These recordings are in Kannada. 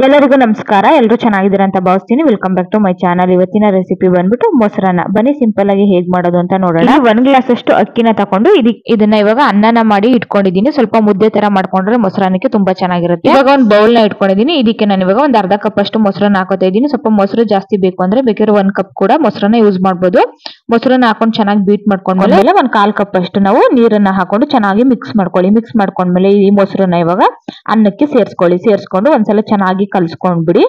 ಎಲ್ಲರಿಗೂ ನಮಸ್ಕಾರ. ಎಲ್ಲರೂ ಚೆನ್ನಾಗಿದ್ದೀರಾ ಅಂತ ಭಾವಿಸ್ತೀನಿ. Welcome back to my channel. ಇವತ್ತಿನ ರೆಸಿಪಿ ಬಂದ್ಬಿಟ್ಟು ಮೊಸರನ್ನ. ಬನ್ನಿ ಸಿಂಪಲ್ ಆಗಿ ಹೇಗ್ ಮಾಡೋದು ಅಂತ ನೋಡೋಣ. 1 ಗ್ಲಾಸ್ ಅಷ್ಟು ಅಕ್ಕಿನ ತಕೊಂಡು ಇದನ್ನ ಇವಾಗ ಅನ್ನನ ಮಾಡಿ ಇಟ್ಕೊಂಡಿದೀನಿ. ಸ್ವಲ್ಪ ಮುದ್ದೆ ತರ ಮಾಡ್ಕೊಂಡ್ರೆ ಮೊಸರನ್ನಕ್ಕೆ ತುಂಬಾ ಚೆನ್ನಾಗಿರುತ್ತೆ. ಇವಾಗ ಒಂದು ಬೌಲ್ ನ ಇಟ್ಕೊಂಡಿದೀನಿ. ಇದಕ್ಕೆ ನಾನು ಇವಾಗ ಒಂದು ಅರ್ಧ ಕಪ್ ಅಷ್ಟು ಮೊಸರನ್ನ ಹಾಕೋತಾ ಇದೀನಿ. ಸ್ವಲ್ಪ ಮೊಸರು ಜಾಸ್ತಿ ಬೇಕು ಅಂದ್ರೆ ಬೇಕಾದ್ರೆ 1 ಕಪ್ ಕೂಡ ಮೊಸರನ್ನ ಯೂಸ್ ಮಾಡಬಹುದು. ಮೊಸರನ್ನ ಹಾಕೊಂಡು ಚೆನ್ನಾಗಿ ಬೀಟ್ ಮಾಡ್ಕೊಂಡ್ಮೇಲೆ 1/4 ಕಪ್ ಅಷ್ಟು ನಾವು ನೀರನ್ನ ಹಾಕೊಂಡು ಚೆನ್ನಾಗಿ ಮಿಕ್ಸ್ ಮಾಡ್ಕೊಳ್ಳಿ. ಮಿಕ್ಸ್ ಮಾಡ್ಕೊಂಡ್ಮೇಲೆ ಈ ಮೊಸರನ್ನ ಇವಾಗ ಅನ್ನಕ್ಕೆ ಸೇರಿಸ್ಕೊಂಡು ಒಂದ್ಸಲ ಚೆನ್ನಾಗಿ ಕಲ್ಸ್ಕೊಂಡ್ಬಿಡಿ.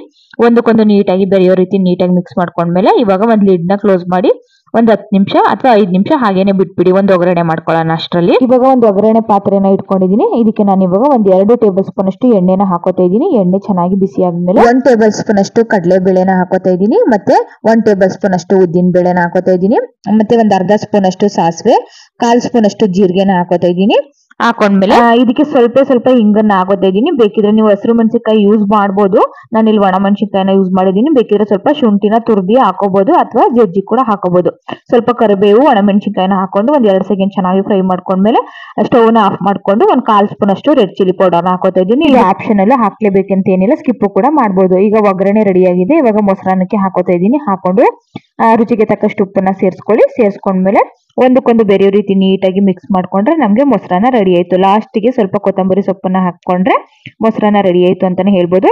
ಒಂದಕ್ಕೊಂದು ನೀಟಾಗಿ ಬೆರೆಯೋ ರೀತಿ ನೀಟಾಗಿ ಮಿಕ್ಸ್ ಮಾಡ್ಕೊಂಡ್ಮೇಲೆ ಇವಾಗ ಒಂದು ಲಿಡ್ ನ ಕ್ಲೋಸ್ ಮಾಡಿ ಒಂದು 10 ನಿಮಿಷ ಅಥವಾ 5 ನಿಮಿಷ ಹಾಗೇನೆ ಬಿಟ್ಬಿಡಿ. ಒಂದು ಒಗ್ಗರಣೆ ಮಾಡ್ಕೊಳ್ಳೋಣ ಅಷ್ಟರಲ್ಲಿ. ಇವಾಗ ಒಂದು ಒಗ್ಗರಣೆ ಪಾತ್ರೆನ ಇಟ್ಕೊಂಡಿದೀನಿ. ಇದಕ್ಕೆ ನಾನು ಇವಾಗ ಒಂದು 2 ಟೇಬಲ್ ಸ್ಪೂನ್ ಅಷ್ಟು ಎಣ್ಣೆನ ಹಾಕೋತಾ ಇದೀನಿ. ಎಣ್ಣೆ ಚೆನ್ನಾಗಿ ಬಿಸಿ ಆದ್ಮೇಲೆ 1 ಟೇಬಲ್ ಸ್ಪೂನ್ ಅಷ್ಟು ಕಡಲೆ ಬೇಳೆನ ಹಾಕೋತಾ ಇದೀನಿ. ಮತ್ತೆ 1 ಟೇಬಲ್ ಸ್ಪೂನ್ ಅಷ್ಟು ಉದ್ದಿನ ಬೇಳೆನ ಹಾಕೋತಾ ಇದೀನಿ. ಮತ್ತೆ ಒಂದು ಅರ್ಧ ಸ್ಪೂನ್ ಅಷ್ಟು ಸಾಸಿವೆ, 1/4 ಸ್ಪೂನ್ ಅಷ್ಟು ಜೀರಿಗೆನ ಹಾಕೋತಾ ಇದೀನಿ. ಹಾಕೊಂಡ್ಮೇಲೆ ಇದಕ್ಕೆ ಸ್ವಲ್ಪ ಹಿಂಗನ್ನ ಹಾಕೋತಾ ಇದೀನಿ. ಬೇಕಿದ್ರೆ ನೀವು ಹಸಿರು ಮೆಣಸಿನಕಾಯಿ ಯೂಸ್ ಮಾಡಬಹುದು. ನಾನು ಇಲ್ಲಿ ಒಣ ಮೆಣಸಿನಕಾಯಿನ ಯೂಸ್ ಮಾಡಿದೀನಿ. ಬೇಕಿದ್ರೆ ಸ್ವಲ್ಪ ಶುಂಠಿನ ತುರ್ದಿ ಹಾಕೋಬಹುದು ಅಥವಾ ಜಜ್ಜಿ ಕೂಡ ಹಾಕೋಬಹುದು. ಸ್ವಲ್ಪ ಕರಿಬೇವು, ಒಣ ಮೆಣಸಿನಕಾಯಿನ ಹಾಕೊಂಡು ಒಂದ್ 2 ಸೆಕೆಂಡ್ ಚೆನ್ನಾಗಿ ಫ್ರೈ ಮಾಡ್ಕೊಂಡ್ಮೇಲೆ ಸ್ಟವ್ ನ ಆಫ್ ಮಾಡ್ಕೊಂಡು 1/4 ಸ್ಪೂನ್ ಅಷ್ಟು ರೆಡ್ ಚಿಲ್ಲಿ ಪೌಡರ್ ಹಾಕೋತಾ ಇದೀನಿ. ಇಲ್ಲಿ ಆಪ್ಷನ್ ಎಲ್ಲ ಹಾಕ್ಲೇಬೇಕಂತ ಏನಿಲ್ಲ, ಸ್ಕಿಪ್ ಕೂಡ ಮಾಡಬಹುದು. ಈಗ ಒಗ್ಗರಣೆ ರೆಡಿ ಆಗಿದೆ. ಇವಾಗ ಮೊಸರನ್ನಕ್ಕೆ ಹಾಕೋತಾ ಇದೀನಿ. ಹಾಕೊಂಡು ರುಚಿಗೆ ತಕ್ಕಷ್ಟು ಉಪ್ಪನ್ನ ಸೇರಿಸ್ಕೊಂಡ್ಮೇಲೆ ಒಂದಕ್ಕೊಂದು ಬೆರೆಯೋ ರೀತಿ ನೀಟಾಗಿ ಮಿಕ್ಸ್ ಮಾಡ್ಕೊಂಡ್ರೆ ನಮ್ಗೆ ಮೊಸರನ್ನ ರೆಡಿ ಆಯ್ತು. ಲಾಸ್ಟ್ ಗೆ ಸ್ವಲ್ಪ ಕೊತ್ತಂಬರಿ ಸೊಪ್ಪನ್ನ ಹಾಕೊಂಡ್ರೆ ಮೊಸರನ್ನ ರೆಡಿ ಆಯ್ತು ಅಂತಾನೆ ಹೇಳ್ಬೋದು.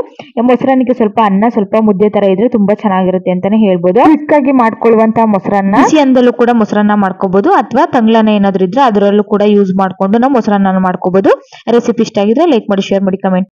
ಮೊಸರನ್ನಕ್ಕೆ ಸ್ವಲ್ಪ ಅನ್ನ ಸ್ವಲ್ಪ ಮುದ್ದೆ ತರ ಇದ್ರೆ ತುಂಬಾ ಚೆನ್ನಾಗಿರುತ್ತೆ ಅಂತಾನೆ ಹೇಳ್ಬೋದು. ಕ್ವಿಕ್ ಆಗಿ ಮಾಡ್ಕೊಳ್ಳುವಂತ ಮೊಸರನ್ನ ಬಿಸಿ ಅಂದಲ್ಲೂ ಕೂಡ ಮೊಸರನ್ನ ಮಾಡ್ಕೋಬಹುದು ಅಥವಾ ತಂಗ್ಳನ್ನ ಏನಾದ್ರು ಇದ್ರೆ ಅದರಲ್ಲೂ ಕೂಡ ಯೂಸ್ ಮಾಡ್ಕೊಂಡು ನಾವು ಮೊಸರನ್ನ ಮಾಡ್ಕೋಬಹುದು. ರೆಸಿಪಿ ಇಷ್ಟ ಆಗಿದ್ರೆ ಲೈಕ್ ಮಾಡಿ, ಶೇರ್ ಮಾಡಿ, ಕಮೆಂಟ್